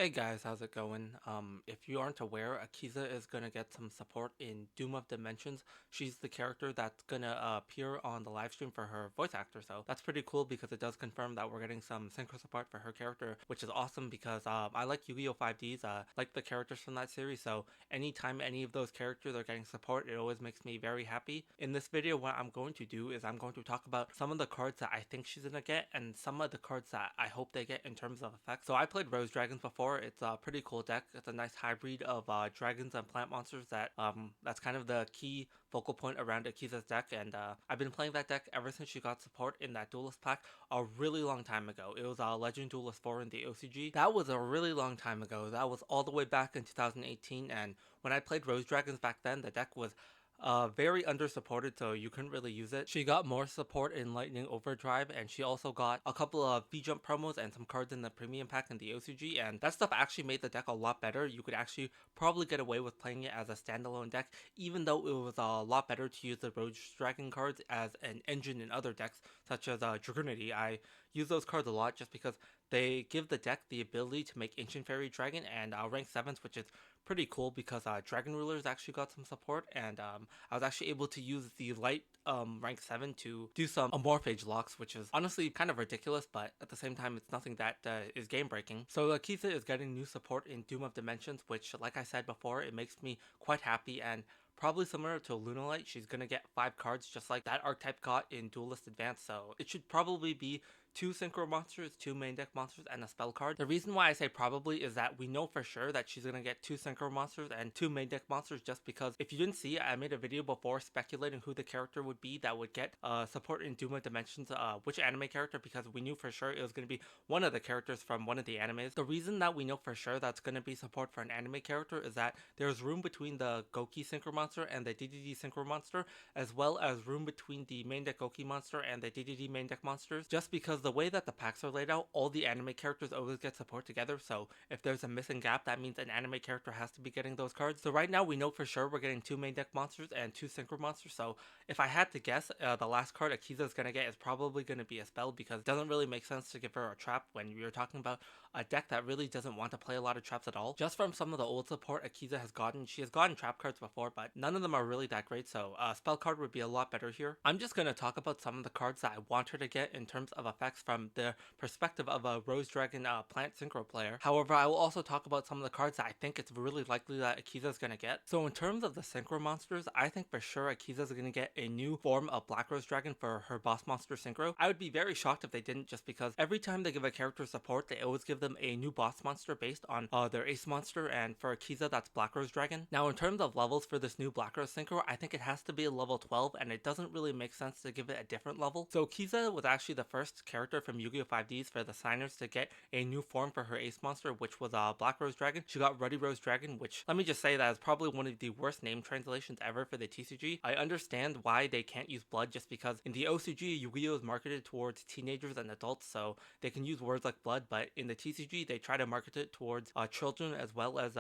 Hey guys, how's it going? If you aren't aware, Akiza is gonna get some support in Doom of Dimensions. She's the character that's gonna appear on the live stream for her voice actor, so that's pretty cool because it does confirm that we're getting some synchro support for her character, which is awesome because I like Yu-Gi-Oh! 5Ds, like the characters from that series, so anytime any of those characters are getting support, it always makes me very happy. In this video, what I'm going to do is I'm going to talk about some of the cards that I think she's gonna get and some of the cards that I hope they get in terms of effects. So I played Rose Dragons before. It's a pretty cool deck. It's a nice hybrid of dragons and plant monsters that's kind of the key focal point around Akiza's deck, and I've been playing that deck ever since she got support in that Duelist pack a really long time ago. It was Legend Duelist 4 in the OCG. That was a really long time ago. That was all the way back in 2018, and when I played Rose Dragons back then, the deck was very under supported, so you couldn't really use it. She got more support in Lightning Overdrive, and she also got a couple of V-Jump promos and some cards in the premium pack in the OCG, and that stuff actually made the deck a lot better. You could actually probably get away with playing it as a standalone deck, even though it was a lot better to use the Rose Dragon cards as an engine in other decks, such as Dragoonity. I use those cards a lot just because they give the deck the ability to make Ancient Fairy Dragon and rank 7s, which is pretty cool because Dragon Rulers actually got some support, and I was actually able to use the light rank 7 to do some Amorphage locks, which is honestly kind of ridiculous, but at the same time, it's nothing that is game breaking. So Akiza is getting new support in Doom of Dimensions, which, like I said before, it makes me quite happy, and probably similar to Lunalight, she's gonna get 5 cards just like that archetype got in Duelist Advance, so it should probably be 2 synchro monsters, 2 main deck monsters, and a spell card. The reason why I say probably is that we know for sure that she's gonna get 2 synchro monsters and 2 main deck monsters, just because if you didn't see, I made a video before speculating who the character would be that would get support in Doom of Dimensions, which anime character, because we knew for sure it was gonna be one of the characters from one of the animes. The reason that we know for sure that's gonna be support for an anime character is that there's room between the Goki synchro monster and the DDD synchro monster, as well as room between the main deck Goki monster and the DDD main deck monsters, just because the way that the packs are laid out, all the anime characters always get support together, so if there's a missing gap, that means an anime character has to be getting those cards. So right now we know for sure we're getting 2 main deck monsters and 2 synchro monsters, so if I had to guess, the last card Akiza is going to get is probably going to be a spell, because it doesn't really make sense to give her a trap when you're talking about a deck that really doesn't want to play a lot of traps at all. Just from some of the old support Akiza has gotten, she has gotten trap cards before, but none of them are really that great, so a spell card would be a lot better here. I'm just going to talk about some of the cards that I want her to get in terms of effects from the perspective of a Rose Dragon plant synchro player. However, I will also talk about some of the cards that I think it's really likely that Akiza is going to get. So in terms of the synchro monsters, I think for sure Akiza is going to get a new form of Black Rose Dragon for her boss monster synchro. I would be very shocked if they didn't, just because every time they give a character support, they always give them a new boss monster based on their ace monster, and for Akiza that's Black Rose Dragon. Now in terms of levels for this new Black Rose synchro, I think it has to be a level 12, and it doesn't really make sense to give it a different level. So Akiza was actually the first character from Yu-Gi-Oh! 5Ds for the signers to get a new form for her ace monster, which was Black Rose Dragon. She got Ruddy Rose Dragon, which, let me just say, that is probably one of the worst name translations ever for the TCG. I understand why they can't use blood, just because in the OCG, Yu-Gi-Oh! Is marketed towards teenagers and adults, so they can use words like blood, but in the TCG, they try to market it towards children as well as,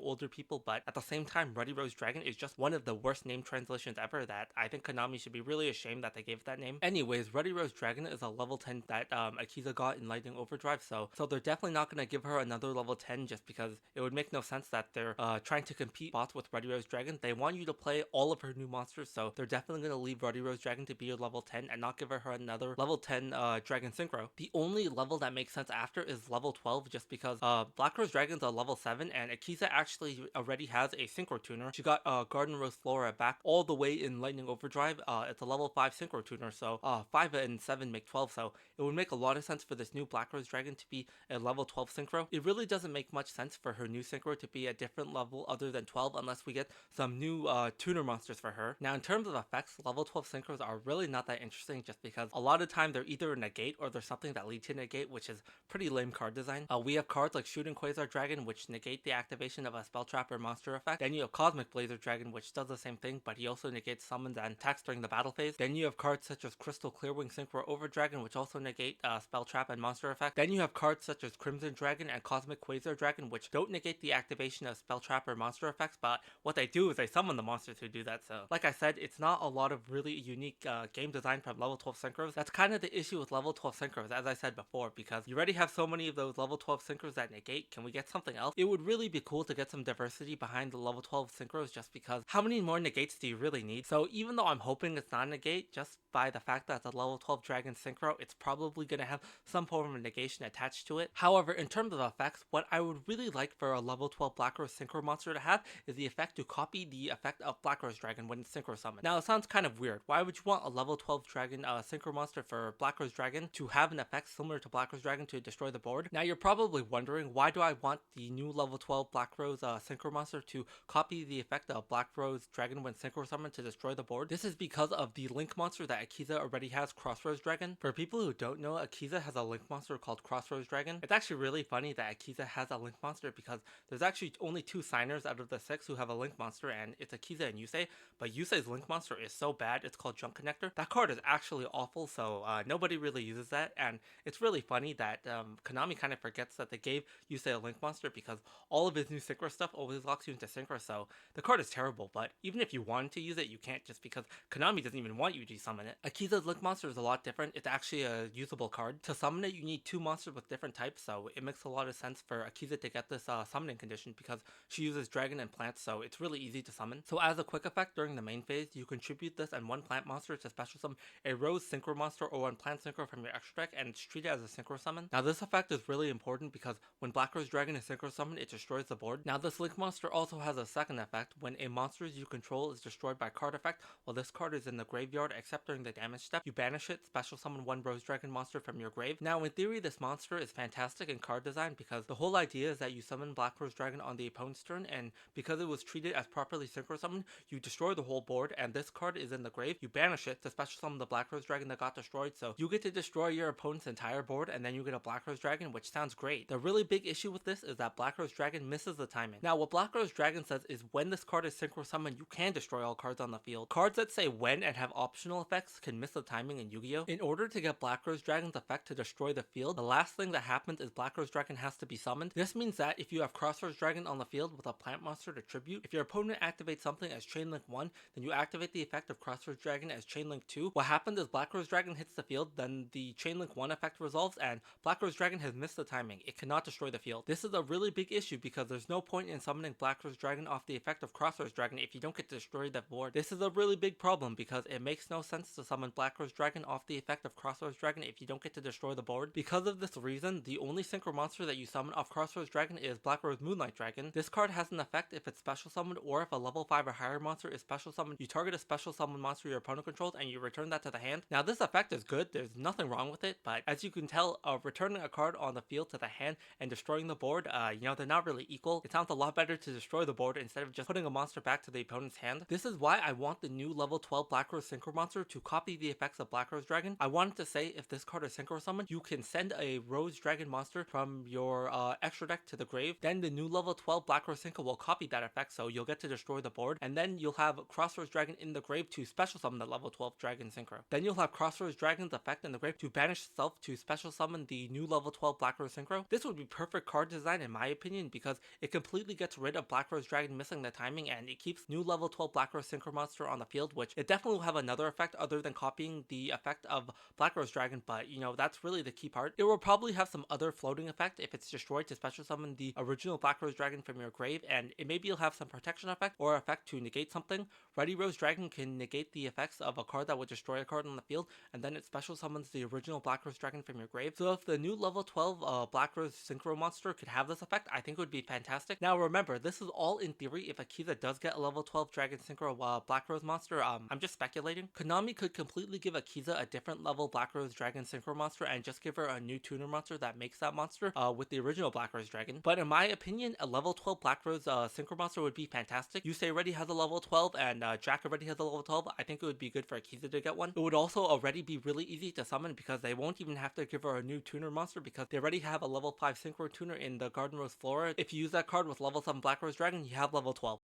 older people, but at the same time, Ruddy Rose Dragon is just one of the worst name translations ever that I think Konami should be really ashamed that they gave it that name. Anyways, Ruddy Rose Dragon is a level 10 that Akiza got in Lightning Overdrive, so they're definitely not going to give her another level 10, just because it would make no sense that they're trying to compete bots with Ruddy Rose Dragon. They want you to play all of her new monsters, so they're definitely going to leave Ruddy Rose Dragon to be your level 10 and not give her another level 10 Dragon Synchro. The only level that makes sense after is level 12, just because Black Rose Dragon's a level 7, and Akiza actually already has a Synchro tuner. She got Garden Rose Flora back all the way in Lightning Overdrive. It's a level 5 Synchro tuner, so 5 and 7 make 12, so it would make a lot of sense for this new Black Rose Dragon to be a level 12 Synchro. It really doesn't make much sense for her new Synchro to be a different level other than 12 unless we get some new tuner monsters for her. Now in terms of effects, level 12 Synchros are really not that interesting, just because a lot of time they're either a negate or there's something that leads to negate, which is pretty lame card design. We have cards like Shooting Quasar Dragon, which negate the activation of a spell trap or monster effect. Then you have Cosmic Blazer Dragon, which does the same thing, but he also negates summons and attacks during the battle phase. Then you have cards such as Crystal Clearwing Synchro Over Dragon, which also negate spell trap and monster effect. Then you have cards such as Crimson Dragon and Cosmic Quasar Dragon, which don't negate the activation of spell trap or monster effects, but what they do is they summon the monsters who do that. So like I said, it's not a lot of really unique game design from level 12 synchros. That's kind of the issue with level 12 synchros, as I said before, because you already have so many of those level 12 synchros that negate. Can we get something else? It would really be cool to get some diversity behind the level 12 synchros, just because how many more negates do you really need? So even though I'm hoping it's not a negate, just by the fact that the level 12 dragon synchro, it's probably going to have some form of negation attached to it. However, in terms of effects, what I would really like for a level 12 Black Rose synchro monster to have is the effect to copy the effect of Black Rose Dragon when it's synchro summoned. Now, it sounds kind of weird. Why would you want a level 12 dragon synchro monster for Black Rose Dragon to have an effect similar to Black Rose Dragon to destroy the board? Now, you're probably wondering, why do I want the new level 12 Black Rose synchro monster to copy the effect of Black Rose Dragon when synchro summoned to destroy the board? This is because of the link monster that Akiza already has, Crossroads Dragon. For people who don't know, Akiza has a link monster called Crossroads Dragon. It's actually really funny that Akiza has a link monster because there's actually only 2 signers out of the 6 who have a link monster, and it's Akiza and Yusei. But Yusei's link monster is so bad, it's called Junk Connector. That card is actually awful, so nobody really uses that, and it's really funny that Konami kind of forgets that they gave Yusei a link monster because all of his new synchro stuff always locks you into synchro, so the card is terrible. But even if you wanted to use it, you can't, just because Konami doesn't even want you to summon it. Akiza's link monster is a lot different. It's actually a usable card. To summon it, you need 2 monsters with different types, so it makes a lot of sense for Akiza to get this summoning condition because she uses dragon and plants, so it's really easy to summon. So as a quick effect during the main phase, you contribute this and 1 plant monster to special summon a rose synchro monster or 1 plant synchro from your extra deck, and it's treated as a synchro summon. Now this effect is really important because when Black Rose Dragon is synchro summoned, it destroys the board. Now this link monster also has a second effect. When a monster you control is destroyed by card effect while this card is in the graveyard except during the damage step, you banish it, special summon 1 Rose Dragon monster from your grave. Now in theory, this monster is fantastic in card design because the whole idea is that you summon Black Rose Dragon on the opponent's turn, and because it was treated as properly synchro summoned, you destroy the whole board, and this card is in the grave. You banish it to special summon the Black Rose Dragon that got destroyed, so you get to destroy your opponent's entire board, and then you get a Black Rose Dragon, which sounds great. The really big issue with this is that Black Rose Dragon misses the timing. Now what Black Rose Dragon says is when this card is synchro summoned, you can destroy all cards on the field. Cards that say when and have optional effects can miss the timing in Yu-Gi-Oh! In order to get Black Rose Dragon's effect to destroy the field, the last thing that happens is Black Rose Dragon has to be summoned. This means that if you have Crossroads Dragon on the field with a plant monster to tribute, if your opponent activates something as Chain Link 1, then you activate the effect of Crossroads Dragon as Chain Link 2. What happens is Black Rose Dragon hits the field, then the Chain Link 1 effect resolves, and Black Rose Dragon has missed the timing. It cannot destroy the field. This is a really big issue because there's no point in summoning Black Rose Dragon off the effect of Crossroads Dragon if you don't get to destroy the board. This is a really big problem because it makes no sense to summon Black Rose Dragon off the effect of Crossroads Dragon if you don't get to destroy the board. Because of this reason, the only synchro monster that you summon off Crossroads Dragon is Black Rose Moonlight Dragon. This card has an effect if it's special summoned, or if a level 5 or higher monster is special summoned, you target a special summon monster your opponent controls and you return that to the hand. Now this effect is good, there's nothing wrong with it, but as you can tell, returning a card on the field to the hand and destroying the board, they're not really equal. It sounds a lot better to destroy the board instead of just putting a monster back to the opponent's hand. This is why I want the new level 12 Black Rose Synchro monster to copy the effects of Black Rose Dragon. I wanted to say if this card is synchro summoned, you can send a Rose Dragon monster from your extra deck to the grave. Then the new level 12 Black Rose Synchro will copy that effect, so you'll get to destroy the board, and then you'll have Crossroads Dragon in the grave to special summon the level 12 Dragon Synchro. Then you'll have Crossroads Dragon's effect in the grave to banish itself to special summon the new level 12 Black Rose Synchro. This would be perfect card design in my opinion because it completely gets rid of Black Rose Dragon missing the timing, and it keeps new level 12 Black Rose Synchro monster on the field, which it definitely will have another effect other than copying the effect of Black Rose Dragon, but that's really the key part. It will probably have some other floating effect if it's destroyed to special summon the original Black Rose Dragon from your grave, and maybe you'll have some protection effect or effect to negate something. Ready Rose Dragon can negate the effects of a card that would destroy a card on the field, and then it special summons the original Black Rose Dragon from your grave. So if the new level 12 Black Rose Synchro monster could have this effect, I think it would be fantastic. Now remember, this is all in theory. If Akiza does get a level 12 Dragon Synchro Black Rose monster, I'm just speculating. Konami could completely give Akiza a different level Black Rose Dragon Synchro monster and just give her a new tuner monster that makes that monster with the original Black Rose Dragon. But in my opinion, a level 12 Black Rose Synchro monster would be fantastic. Yusei already has a level 12 and Jack already has a level 12. I think it would be good for Akiza to get one. It would also already be really easy to summon because they won't even have to give her a new tuner monster because they already have a level 5 Synchro tuner in the Garden Rose Flora. If you use that card with level 7 Black Rose Dragon, you have level 12.